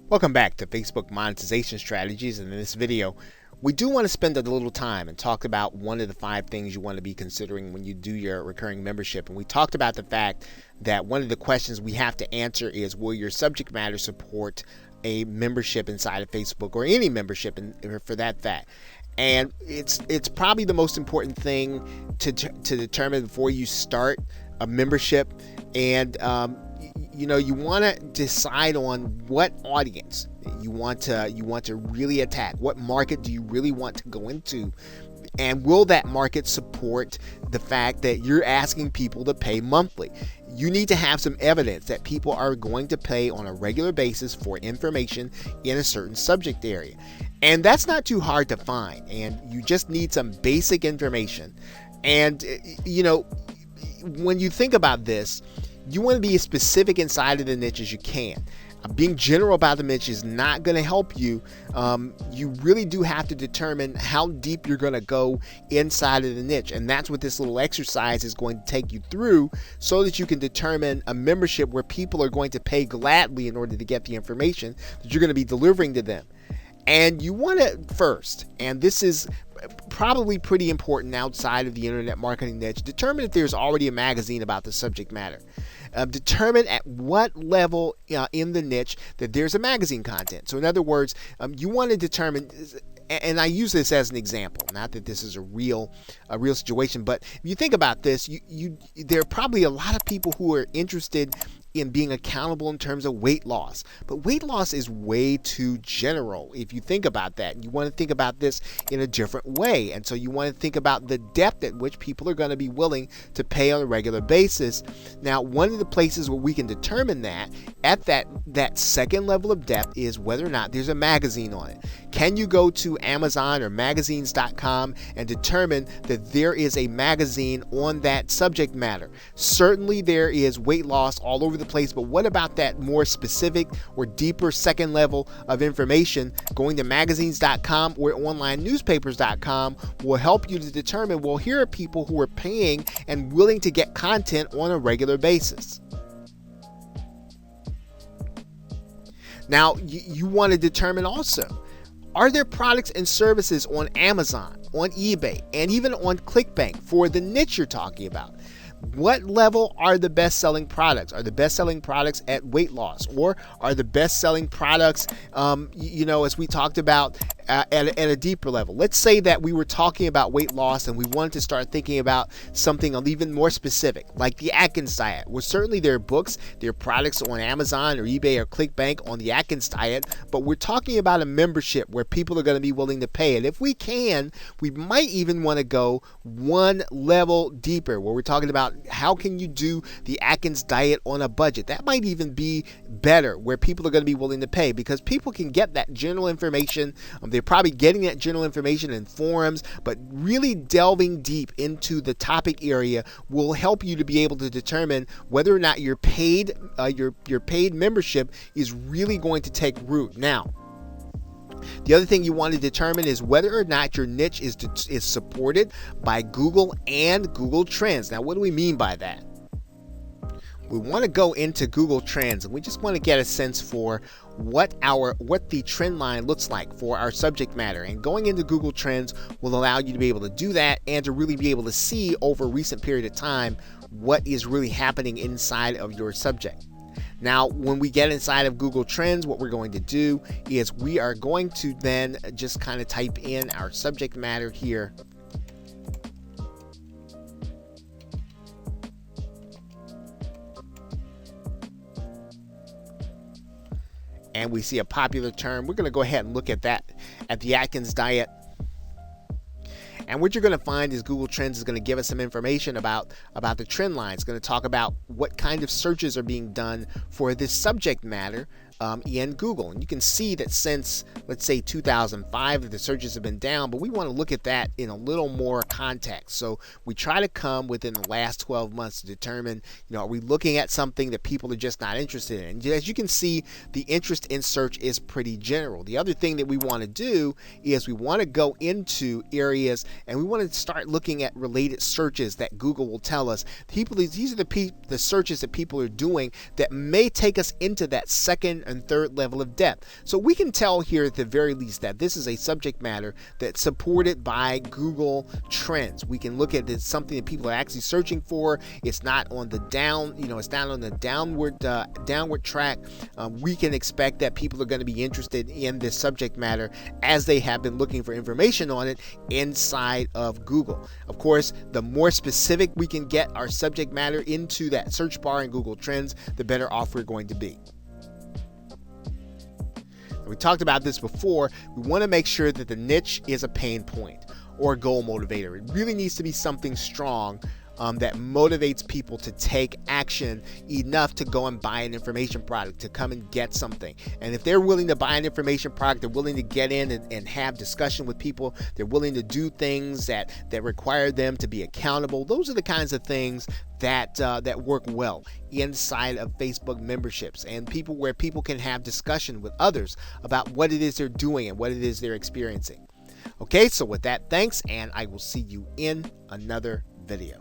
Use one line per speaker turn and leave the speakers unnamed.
Welcome back to Facebook Monetization Strategies, and in this video we do want to spend a little time and talk about one of the 5 things you want to be considering when you do your recurring membership. And we talked about the fact that one of the questions we have to answer is, will your subject matter support a membership inside of Facebook, or any membership for that fact? And it's probably the most important thing to determine before you start a membership. And you want to decide on what audience you want to really attack. What market do you really want to go into? And will that market support the fact that you're asking people to pay monthly? You need to have some evidence that people are going to pay on a regular basis for information in a certain subject area. And that's not too hard to find. And you just need some basic information. And, when you think about this, you want to be as specific inside of the niche as you can. Being general about the niche is not going to help you. You really do have to determine how deep you're going to go inside of the niche. And that's what this little exercise is going to take you through, so that you can determine a membership where people are going to pay gladly in order to get the information that you're going to be delivering to them. And you want to first, and this is probably pretty important outside of the internet marketing niche, determine if there's already a magazine about the subject matter. Determine at what level in the niche that there's a magazine content. So in other words, you want to determine, and I use this as an example, not that this is a real situation, but if you think about this, there are probably a lot of people who are interested in being accountable in terms of weight loss. But weight loss is way too general if you think about that. You want to think about this in a different way. And so you want to think about the depth at which people are going to be willing to pay on a regular basis. Now, one of the places where we can determine that at that second level of depth is whether or not there's a magazine on it. Can you go to Amazon or magazines.com and determine that there is a magazine on that subject matter? Certainly there is weight loss all over the place, but what about that more specific or deeper second level of information? Going to magazines.com or onlinenewspapers.com will help you to determine, well, here are people who are paying and willing to get content on a regular basis. Now, you want to determine also, are there products and services on Amazon, on eBay, and even on ClickBank for the niche you're talking about? What level are the best-selling products? Are the best-selling products at weight loss, or are the best-selling products, as we talked about, at a deeper level? Let's say that we were talking about weight loss and we wanted to start thinking about something even more specific, like the Atkins diet. Well, certainly there are books, there are products on Amazon or eBay or ClickBank on the Atkins diet, but we're talking about a membership where people are going to be willing to pay. And if we can, we might even want to go one level deeper, where we're talking about how can you do the Atkins diet on a budget. That might even be better, where people are going to be willing to pay, because people can get that general information. They're probably getting that general information in forums, but really delving deep into the topic area will help you to be able to determine whether or not your paid membership is really going to take root. Now, the other thing you want to determine is whether or not your niche is supported by Google and Google Trends. Now, what do we mean by that? We want to go into Google Trends, and we just want to get a sense for what the trend line looks like for our subject matter. And going into Google Trends will allow you to be able to do that, and to really be able to see over a recent period of time what is really happening inside of your subject. Now, when we get inside of Google Trends, what we're going to do is we are going to then just kind of type in our subject matter here. And we see a popular term. We're going to go ahead and look at that, at the Atkins diet. And what you're going to find is Google Trends is going to give us some information about the trend line. It's going to talk about what kind of searches are being done for this subject matter in Google. And you can see that since, let's say, 2005, that the searches have been down, but we want to look at that in a little more context. So we try to come within the last 12 months to determine, are we looking at something that people are just not interested in? And as you can see, the interest in search is pretty general. The other thing that we want to do is we want to go into areas and we want to start looking at related searches that Google will tell us. These are the searches that people are doing that may take us into that second and third level of depth. So we can tell here at the very least that this is a subject matter that's supported by Google Trends. We can look at it as something that people are actually searching for. It's not on the it's not on the downward track. We can expect that people are going to be interested in this subject matter as they have been looking for information on it inside of Google. Of course, the more specific we can get our subject matter into that search bar in Google Trends, the better off we're going to be. We talked about this before. We want to make sure that the niche is a pain point or a goal motivator. It really needs to be something strong that motivates people to take action enough to go and buy an information product, to come and get something. And if they're willing to buy an information product, they're willing to get in and have discussion with people, they're willing to do things that require them to be accountable. Those are the kinds of things that work well inside of Facebook memberships, and where people can have discussion with others about what it is they're doing and what it is they're experiencing. Okay, so with that, thanks, and I will see you in another video.